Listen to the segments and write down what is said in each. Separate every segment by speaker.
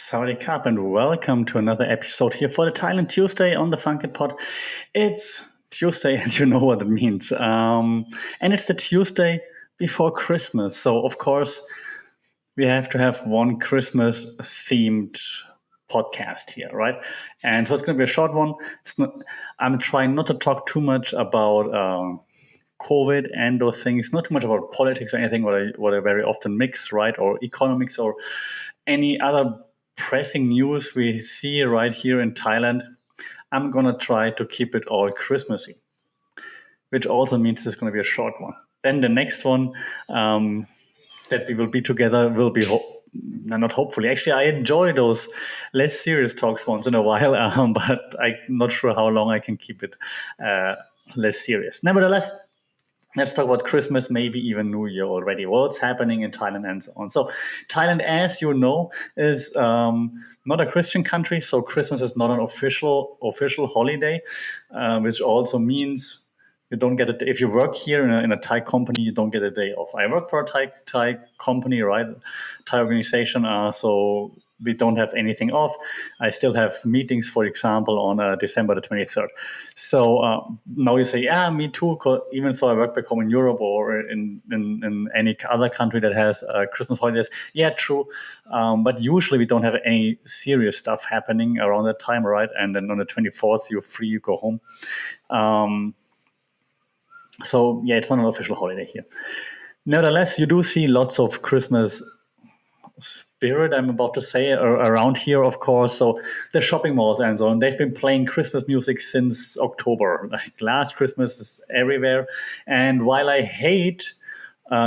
Speaker 1: Sawadee Krap, and welcome to another episode here for the Thailand Tuesday on the Funkin' Pod. It's Tuesday, and you know what it means. And it's the Tuesday before Christmas. So, of course, we have to have one Christmas-themed podcast here, right? And so it's going to be a short one. I'm trying not to talk too much about COVID and those things, not too much about politics or anything, what I very often mix, right? Or economics or any other pressing news we see right here in Thailand. I'm going to try to keep it all Christmassy, which also means it's going to be a short one. Then the next one that we will be together will be not hopefully. Actually, I enjoy those less serious talks once in a while, but I'm not sure how long I can keep it less serious. Nevertheless, let's talk about Christmas, maybe even New Year already. What's happening in Thailand and so on. So Thailand, as you know, is not a Christian country. So Christmas is not an official holiday, which also means you don't get it. If you work here in a Thai company, you don't get a day off. I work for a Thai company, right? Thai organization. So we don't have anything off. I still have meetings, for example, on December the 23rd. So now you say, yeah, me too. Even though I work back home in Europe or in any other country that has Christmas holidays. Yeah, true. But usually we don't have any serious stuff happening around that time, right? And then on the 24th, you're free, you go home. So yeah, it's not an official holiday here. Nevertheless, you do see lots of Christmas spirit, I'm about to say, around here, of course. So the shopping malls and so on, they've been playing Christmas music since October. Like last Christmas is everywhere. And while I hate,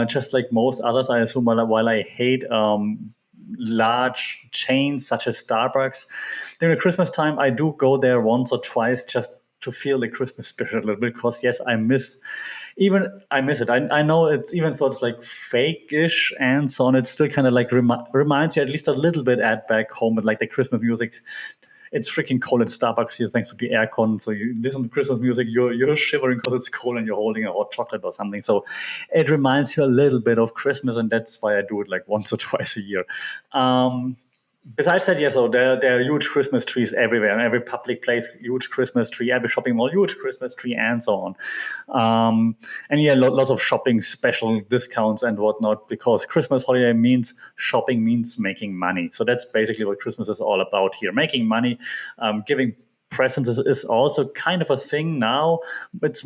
Speaker 1: just like most others, I assume, while I hate large chains such as Starbucks, during Christmas time, I do go there once or twice just to feel the Christmas spirit a little bit, because yes, I miss it. I know it's, even though it's like fake-ish and so on, it still kind of like reminds you at least a little bit at back home with like the Christmas music. It's freaking cold at Starbucks here thanks to the aircon. So you listen to Christmas music, you're shivering because it's cold and you're holding a hot chocolate or something. So it reminds you a little bit of Christmas, and that's why I do it like once or twice a year. Besides that, yes, so there are huge Christmas trees everywhere. In every public place, huge Christmas tree. Every shopping mall, huge Christmas tree, and so on. And yeah, lots of shopping special discounts and whatnot, because Christmas holiday means shopping, means making money. So that's basically what Christmas is all about here. Making money, giving presents is also kind of a thing now. It's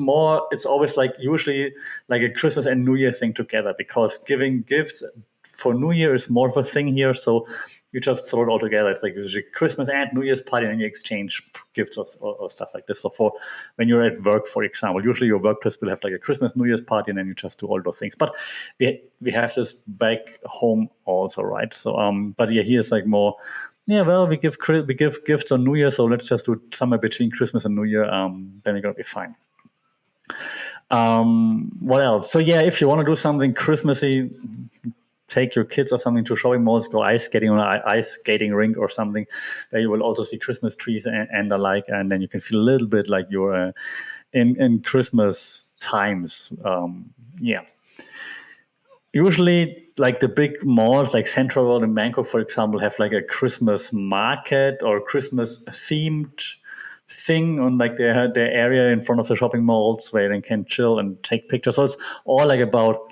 Speaker 1: always like usually like a Christmas and New Year thing together, because giving gifts for New Year is more of a thing here, so you just throw it all together. It's like usually Christmas and New Year's party, and you exchange gifts or stuff like this. So for when you're at work, for example, usually your workplace will have like a Christmas, New Year's party, and then you just do all those things. But we have this back home also, right? So but yeah, here's like more. Yeah, well, we give gifts on New Year, so let's just do it somewhere between Christmas and New Year. Then we're gonna be fine. What else? So yeah, if you want to do something Christmassy, take your kids or something to shopping malls, go ice skating on an ice skating rink or something. There you will also see Christmas trees and the like, and then you can feel a little bit like you're in Christmas times. Yeah. Usually, like the big malls, like Central World in Bangkok, for example, have like a Christmas market or Christmas themed thing on like their area in front of the shopping malls where they can chill and take pictures. So it's all like about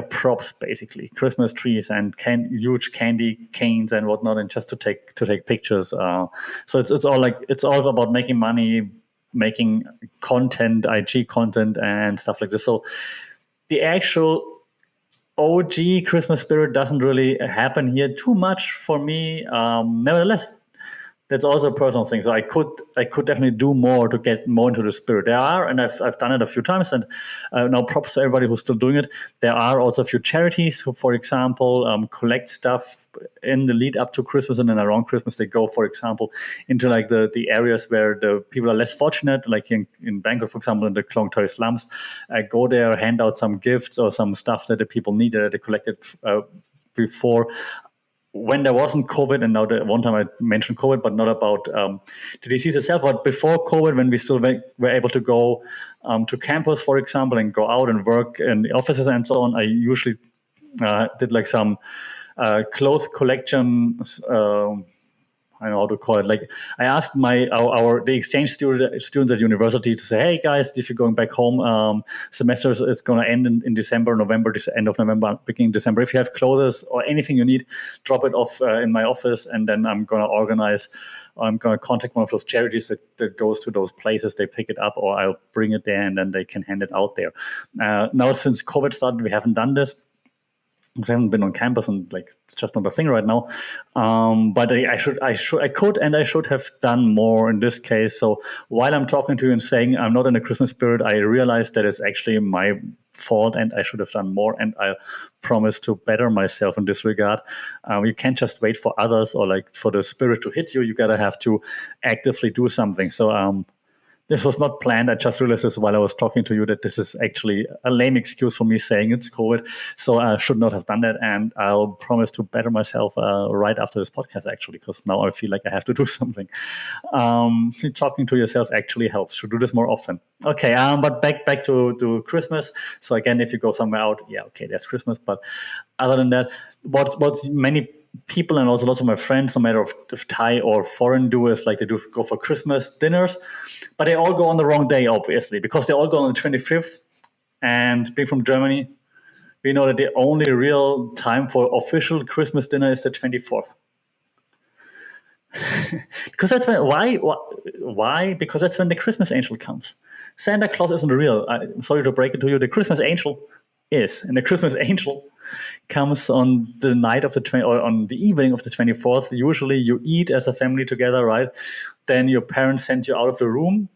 Speaker 1: props, basically Christmas trees and huge candy canes and whatnot, and just to take pictures. So it's all about making money, making content, IG content, and stuff like this. So the actual OG Christmas spirit doesn't really happen here too much for me. Nevertheless, that's also a personal thing. So I could definitely do more to get more into the spirit. There are, and I've done it a few times, and now props to everybody who's still doing it. There are also a few charities who, for example, collect stuff in the lead up to Christmas, and then around Christmas they go, for example, into like the areas where the people are less fortunate, like in Bangkok, for example, in the Klong Toi slums. Go there, hand out some gifts or some stuff that the people need that they collected before. When there wasn't COVID, and now the one time I mentioned COVID, but not about the disease itself, but before COVID, when we still were able to go to campus, for example, and go out and work in the offices and so on, I usually did like some clothes collection. I don't know how to call it. Like I asked the exchange students at university to say, hey guys, if you're going back home, semester is going to end in December, November, end of November, beginning December. If you have clothes or anything you need, drop it off in my office, and then I'm going to contact one of those charities that goes to those places. They pick it up, or I'll bring it there, and then they can hand it out there. Now, since COVID started, we haven't done this. Because I haven't been on campus, and like it's just not a thing right now. But I could and I should have done more in this case. So while I'm talking to you and saying I'm not in the Christmas spirit, I realize that it's actually my fault and I should have done more. And I promise to better myself in this regard. You can't just wait for others or like for the spirit to hit you. You gotta have to actively do something. So this was not planned. I just realized this while I was talking to you that this is actually a lame excuse for me saying it's COVID. So I should not have done that. And I'll promise to better myself right after this podcast, actually, because now I feel like I have to do something. Talking to yourself actually helps. Should do this more often. Okay, but back to Christmas. So again, if you go somewhere out, yeah, okay, there's Christmas. But other than that, what's many people and also lots of my friends, no matter if Thai or foreign, do is like they do go for Christmas dinners, but they all go on the wrong day, obviously, because they all go on the 25th. And being from Germany, we know that the only real time for official Christmas dinner is the 24th. Because that's when why? Because that's when the Christmas angel comes. Santa Claus isn't real. I'm sorry to break it to you. The Christmas angel is, and the Christmas angel comes on the night of or on the evening of the 24th. Usually you eat as a family together, right? Then your parents send you out of the room.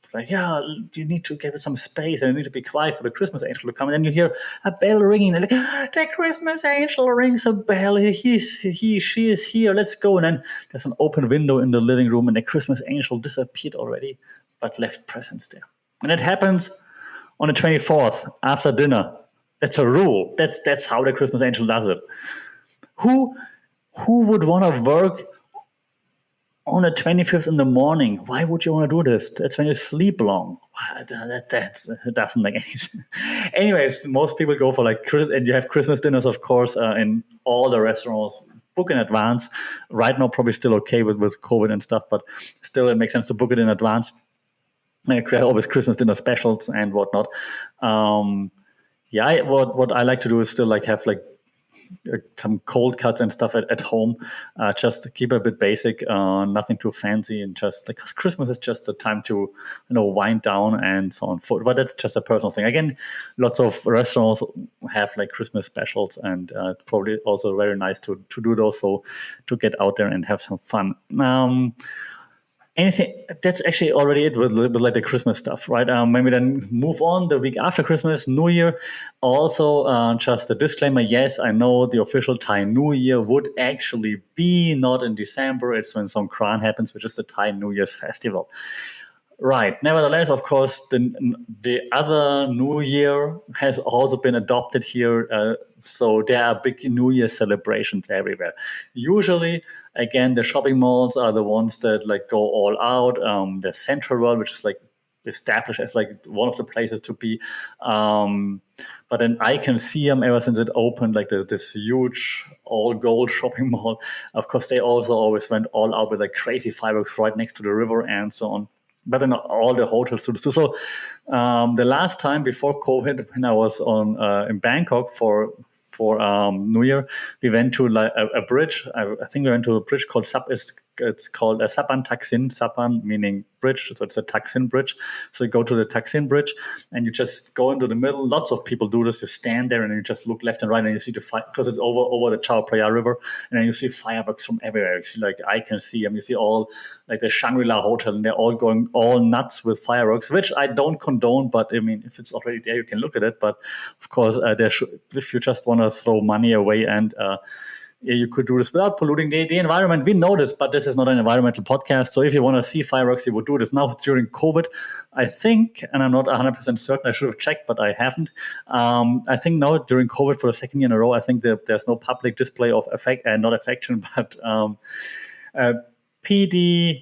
Speaker 1: It's like, yeah, you need to give it some space and you need to be quiet for the Christmas angel to come. And then you hear a bell ringing. And like, the Christmas angel rings a bell. She is here. Let's go. And then there's an open window in the living room and the Christmas angel disappeared already, but left presents there. And it happens on the 24th after dinner. That's a rule. That's how the Christmas angel does it. Who would want to work on the 25th in the morning? Why would you want to do this? That's when you sleep long. That doesn't make any sense. Anyways, most people go for like, and you have Christmas dinners, of course, in all the restaurants. Book in advance. Right now, probably still okay with COVID and stuff, but still it makes sense to book it in advance. And create always Christmas dinner specials and whatnot. What I like to do is still like have like some cold cuts and stuff at home, just to keep it a bit basic, nothing too fancy, and just because Christmas is just a time to wind down and so on. But that's just a personal thing. Again, lots of restaurants have like Christmas specials, and probably also very nice to do those. So to get out there and have some fun. Anything that's actually already it with like the Christmas stuff, right? When we then move on the week after Christmas, New Year. Also, just a disclaimer: yes, I know the official Thai New Year would actually be not in December. It's when Songkran happens, which is the Thai New Year's festival. Right. Nevertheless, of course, the other New Year has also been adopted here. So there are big New Year celebrations everywhere. Usually, again, the shopping malls are the ones that like go all out. The Central World, which is like established as like one of the places to be. But then I can see them ever since it opened, like this huge all gold shopping mall. Of course, they also always went all out with like crazy fireworks right next to the river and so on. But then all the hotels too. So the last time before COVID, when I was in Bangkok for New Year, we went to like a bridge. I think we went to a bridge called it's called a Sapan Taksin. Sapan meaning bridge, so it's a Taksin bridge. So you go to the Taksin bridge and you just go into the middle. Lots of people do this. You stand there and you just look left and right and you see the fire, because it's over the Chao Phraya River, and then you see fireworks from everywhere. You see, like, I can see them. You see all like the Shangri-La Hotel, and they're all going all nuts with fireworks, which I don't condone. But I mean, if it's already there, you can look at it. But of course, if you just want to throw money away and you could do this without polluting the environment. We know this, but this is not an environmental podcast. So if you want to see fireworks, you would do this now during COVID. I think, and I'm not 100% certain, I should have checked, but I haven't. I think now during COVID for the second year in a row, I think that there's no public display of not affection, but PDF,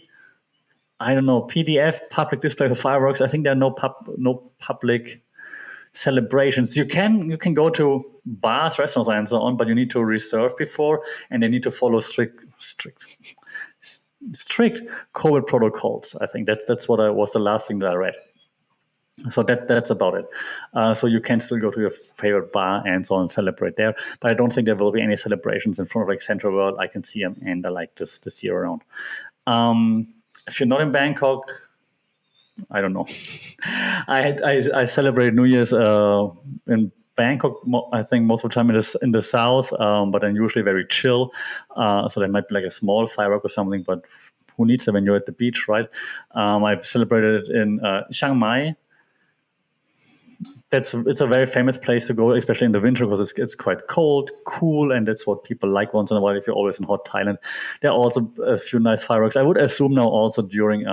Speaker 1: public display of fireworks. I think there are no public celebrations. You can go to bars, restaurants, and so on, but you need to reserve before, and they need to follow strict COVID protocols. I think that's what was the last thing that I read. So that's about it. So you can still go to your favorite bar and so on and celebrate there, but I don't think there will be any celebrations in front of like Central World. I can see them, and I like this year around. If you're not in Bangkok, I don't know. I celebrate New Year's in Bangkok. I think most of the time it is in the south, but then usually very chill. So there might be like a small firework or something, but who needs it when you're at the beach, right? I've celebrated it in Chiang Mai. It's a very famous place to go, especially in the winter, because it's quite cold, cool, and that's what people like once in a while. If you're always in hot Thailand, there are also a few nice fireworks. I would assume now also during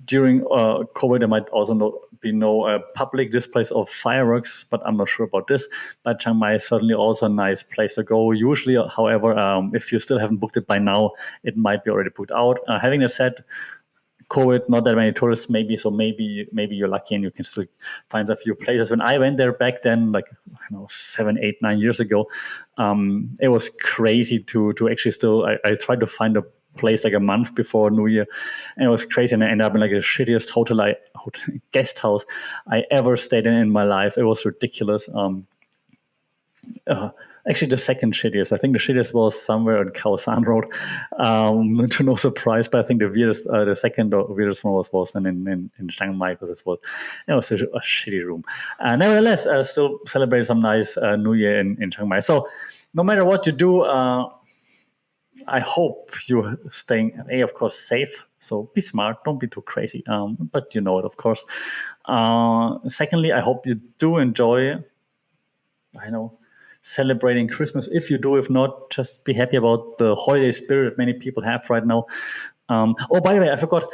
Speaker 1: COVID, there might also be no public displays of fireworks, but I'm not sure about this. But Chiang Mai is certainly also a nice place to go. Usually, however, if you still haven't booked it by now, it might be already booked out. Having that said, COVID, not that many tourists, maybe you're lucky and you can still find a few places. When I went there back then, like 7, 8, 9 years ago, it was crazy to actually still. I tried to find a place like a month before New Year, and it was crazy. And I ended up in like the shittiest hotel guest house I ever stayed in my life. It was ridiculous. Actually, the second shittiest. I think the shittiest was somewhere on Khao San Road. To no surprise, but I think the second weirdest one was then in Chiang Mai, because it was a shitty room. Nevertheless, still celebrated some nice New Year in Chiang Mai. So no matter what you do, I hope you're staying, of course, safe. So be smart, don't be too crazy. But you know it, of course. Secondly, I hope you do enjoy, celebrating Christmas. If you do, if not, just be happy about the holiday spirit many people have right now. By the way, I forgot.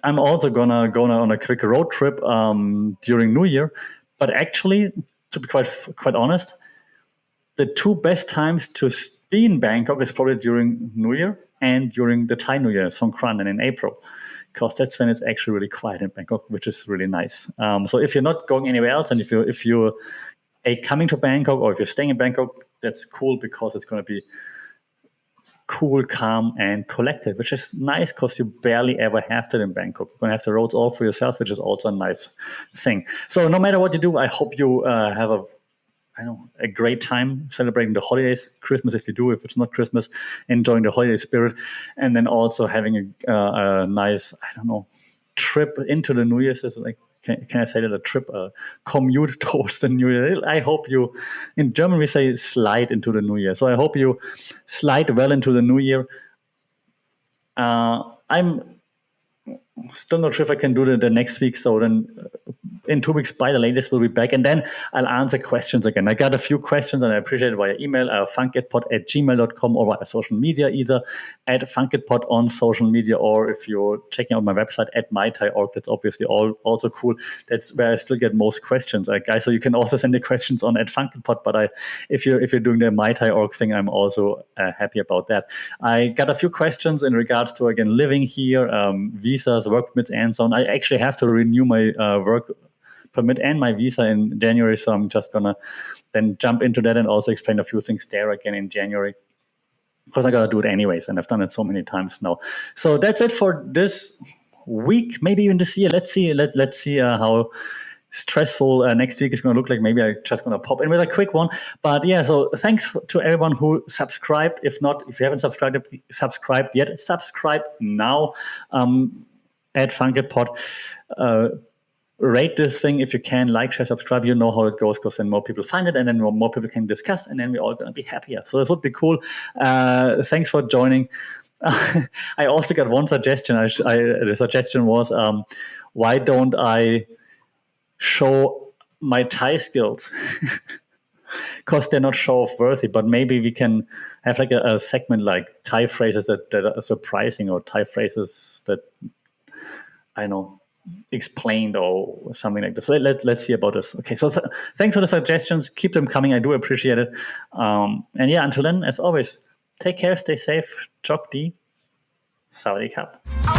Speaker 1: I'm also gonna go on a quick road trip during New Year. But actually, to be quite honest, the two best times to be in Bangkok is probably during New Year and during the Thai New Year, Songkran, and in April, because that's when it's actually really quiet in Bangkok, which is really nice. So if you're not going anywhere else, and if you're coming to Bangkok, or if you're staying in Bangkok, that's cool, because it's going to be cool, calm, and collected, which is nice because you barely ever have that in Bangkok. You're going to have the roads all for yourself, which is also a nice thing. So no matter what you do, I hope you have a great time celebrating the holidays. Christmas, if you do, if it's not Christmas, enjoying the holiday spirit, and then also having a nice, trip into the New Year. So like, can I say that, a trip, a commute towards the New Year? I hope you, in German we say slide into the New Year. So I hope you slide well into the New Year. I'm still not sure if I can do the next week. So then in 2 weeks by the latest, we'll be back. And then I'll answer questions again. I got a few questions, and I appreciate it via email, funkitpod@gmail.com, or via social media, either at funkitpod on social media, or if you're checking out my website at mythai.org, that's obviously also cool. That's where I still get most questions, guys. So you can also send the questions on at funkitpod, but if you're doing the mythai.org thing, I'm also happy about that. I got a few questions in regards to, again, living here, visas, work permits, and so on. I actually have to renew my work permit and my visa in January, so I'm just gonna then jump into that and also explain a few things there again in January, because I gotta do it anyways, and I've done it so many times now. So that's it for this week, maybe even this year. Let's see how stressful next week is going to look like. Maybe I'm just going to pop in with a quick one. But yeah, so thanks to everyone who subscribed. If you haven't subscribed yet, subscribe now at funkitpod. Rate this thing if you can, like, share, subscribe. You know how it goes, because then more people find it, and then more people can discuss, and then we're all going to be happier. So this would be cool. Thanks for joining. I also got one suggestion. The suggestion was, why don't I show my Thai skills? Because they're not show-off worthy, but maybe we can have like a segment like Thai phrases that are surprising, or Thai phrases that I know explained, or something like this. So let's see about this. Okay, so thanks for the suggestions. Keep them coming. I do appreciate it. And yeah, until then, as always, take care, stay safe. Chok di. Sawadee Krap.